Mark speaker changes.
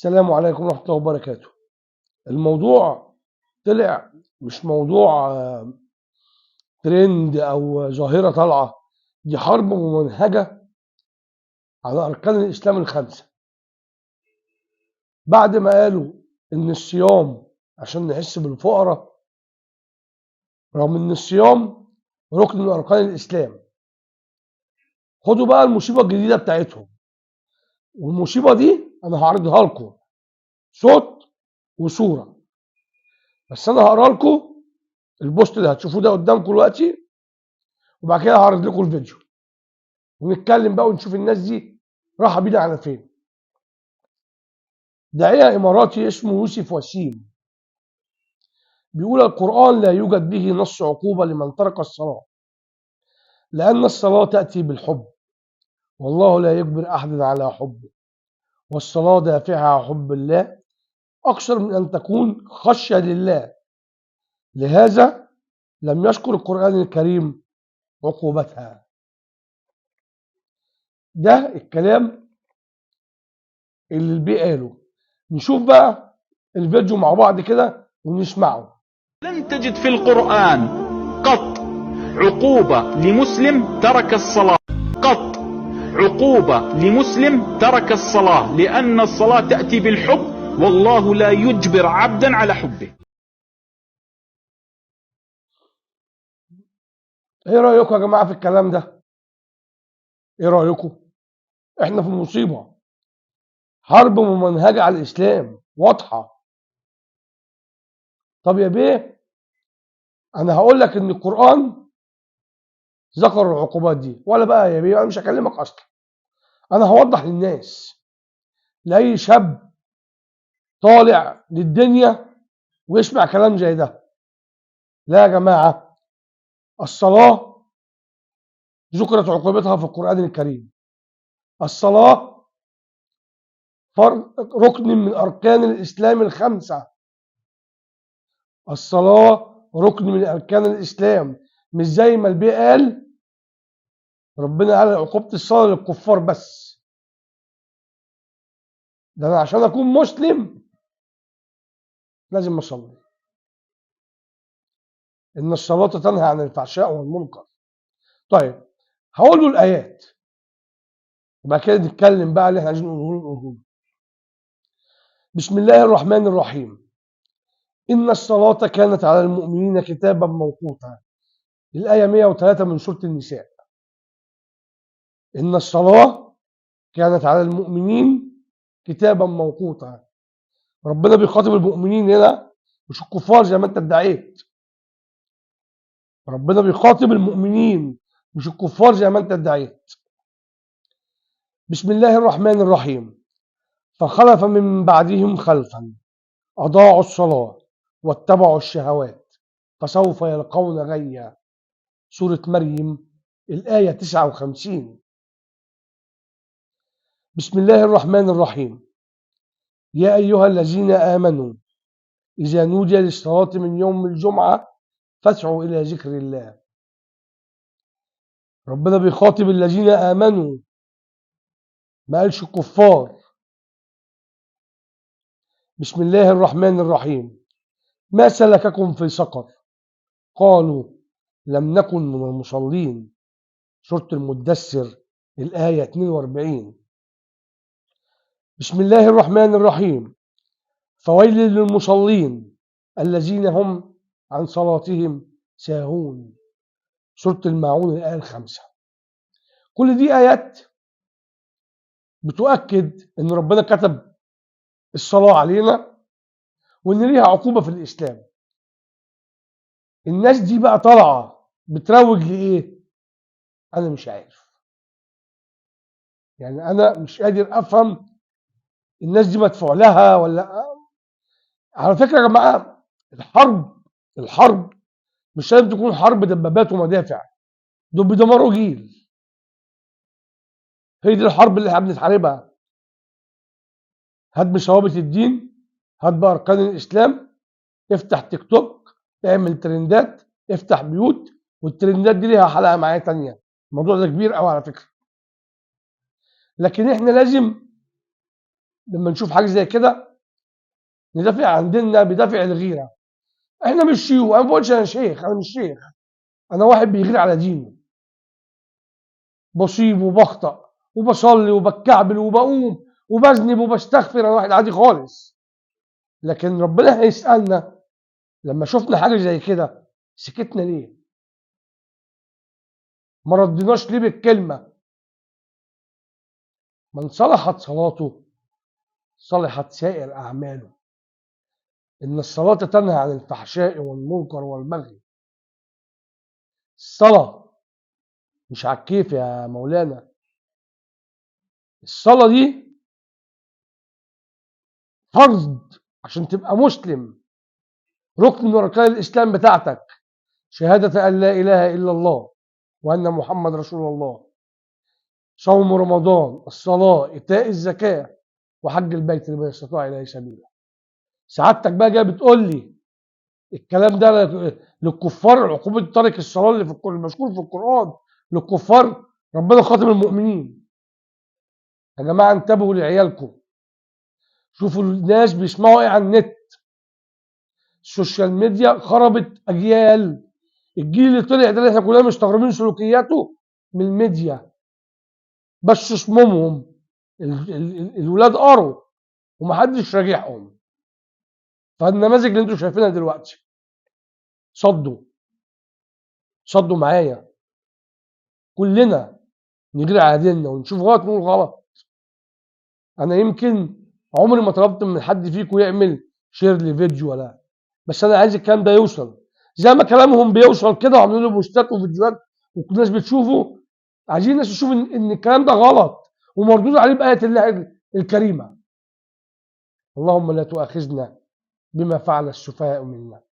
Speaker 1: السلام عليكم ورحمة الله وبركاته. الموضوع طلع مش موضوع ترند أو ظاهرة طالعة، دي حرب ممنهجة على أركان الإسلام الخمسة. بعد ما قالوا إن الصيام عشان نحس بالفقراء، رغم إن الصيام ركن من أركان الإسلام، خدوا بقى المصيبة الجديدة بتاعتهم. والمصيبة دي أنا هعرضها لكم صوت وصورة، بس أنا هقرا لكم البوست اللي هتشوفوه ده قدامكم دلوقتي، وبعد كده هعرض لكم الفيديو ونتكلم بقى ونشوف الناس دي رايحه بينا على فين. داعية إماراتي اسمه يوسف وسيم بيقول القرآن لا يوجد به نص عقوبة لمن ترك الصلاة، لأن الصلاة تأتي بالحب، والله لا يجبر أحدا على حبه، والصلاة دافعها عن حب الله أكثر من أن تكون خشية لله، لهذا لم يذكر القرآن الكريم عقوبتها. ده الكلام اللي البيه قاله. نشوف بقى الفيديو مع بعض كده ونسمعه.
Speaker 2: لن تجد في القرآن قط عقوبة لمسلم ترك الصلاة، قط عقوبة لمسلم ترك الصلاة، لأن الصلاة تأتي بالحب، والله لا يجبر عبدا على حبه.
Speaker 1: ايه رأيكم يا جماعة في الكلام ده؟ ايه رأيكم؟ احنا في مصيبة، حرب ممنهجة على الإسلام واضحة. طب يا بيه، أنا هقول لك إن القرآن ذكر العقوبات دي، ولا بقى يا بيه أنا مش هكلمك أصلا. أنا هوضح للناس، لأي شاب طالع للدنيا ويسمع كلام زي ده. لا يا جماعة، الصلاة ذكرت عقوبتها في القرآن الكريم. الصلاة ركن من أركان الإسلام الخمسة. الصلاة ركن من أركان الإسلام، مش زي ما البيه قال ربنا قال عقوبة الصلاة للكفار بس. ده أنا عشان أكون مسلم لازم أصلي، إن الصلاة تنهى عن الفحشاء والمنكر. طيب هقول له الآيات وبعد كده نتكلم بقى اللي احنا عايزين نقوله. بسم الله الرحمن الرحيم. إن الصلاة كانت على المؤمنين كتابا موقوتا. الآية 103 من سورة النساء. إن الصلاة كانت على المؤمنين كتابا موقوتا. ربنا بيخاطب المؤمنين هنا مش الكفار زي ما انت ادعيت. ربنا بيخاطب المؤمنين مش الكفار زي ما انت ادعيت. بسم الله الرحمن الرحيم. فخلف من بعدهم خلفا أضاعوا الصلاة واتبعوا الشهوات فسوف يلقون غيا. سورة مريم الآية 59. بسم الله الرحمن الرحيم. يا أيها الذين آمنوا إذا نودي للصلاة من يوم الجمعة فاسعوا إلى ذكر الله. ربنا بيخاطب الذين آمنوا، ما قالش الكفار. بسم الله الرحمن الرحيم. ما سلككم في سقر؟ قالوا لم نكن من المصلين. سورة المدثر الآية 42. بسم الله الرحمن الرحيم. فويل للمصلين الذين هم عن صلاتهم ساهون. سورة الماعون الآية 5. كل دي آيات بتؤكد أن ربنا كتب الصلاة علينا وأن ليها عقوبة في الإسلام. الناس دي بقى طالعة بتروج لإيه؟ أنا مش عارف. يعني أنا مش قادر أفهم الناس دي مدفوع لها ولا. على فكرة يا جماعة، الحرب مش لازم تكون حرب دبابات ومدافع، دول بيدمروا جيل. هي دي الحرب اللي احنا بنتحاربها. هات ثوابت الدين، هات بأركان الإسلام، افتح تيك توك، اعمل ترندات، افتح بيوت، والترندات دي ليها حلقة معايا تانية. الموضوع ده كبير قوي على فكرة، لكن احنا لازم لما نشوف حاجه زي كده ندافع عن ديننا بدافع الغيره. احنا مش شيوخ، انا ما بقولش انا شيخ، انا مش شيخ، انا واحد بيغير على دينه، بصيب وبخطأ وبصلي وبتكعبل وبقوم وبذنب وبستغفر، انا واحد عادي خالص. لكن ربنا هيسألنا لما شفنا حاجه زي كده سكتنا ليه؟ ما ردناش ليه بالكلمه؟ من صلحت صلاته صلحت سائر اعماله. ان الصلاه تنهى عن الفحشاء والمنكر والبغي. الصلاه مش على الكيف يا مولانا، الصلاه دي فرض عشان تبقى مسلم، ركن من اركان الاسلام بتاعتك، شهاده ان لا اله الا الله وان محمد رسول الله، صوم رمضان، الصلاه، ايتاء الزكاه، وحج البيت لمن استطاع اليه سبيلا. سعادتك بقى جاي بتقول لي الكلام ده للكفار، عقوبه تارك الصلاه اللي في المذكور في القران للكفار، ربنا خاطب المؤمنين. يا جماعه انتبهوا لعيالكم، شوفوا الناس بيسمعوا ايه على النت. السوشيال ميديا خربت اجيال. الجيل اللي طلع ده اللي احنا كلنا مستغربين سلوكياته من الميديا، بس صممهم الولاد قروا ومحدش راجعهم. فالنماذج اللي انتوا شايفينها دلوقتي صدوا معايا، كلنا نجري على ديننا ونشوف غلط نقول غلط. انا يمكن عمري ما طلبت من حد فيكم يعمل شير لفيديو ولا، بس انا عايز الكلام ده يوصل زي ما كلامهم بيوصل كده وعاملين له بوستات وفيديوهات وكل الناس بتشوفه. عايزين الناس تشوف ان الكلام ده غلط ومردود عليه بآية الله الكريمة. اللهم لا تؤاخذنا بما فعل السفهاء منا.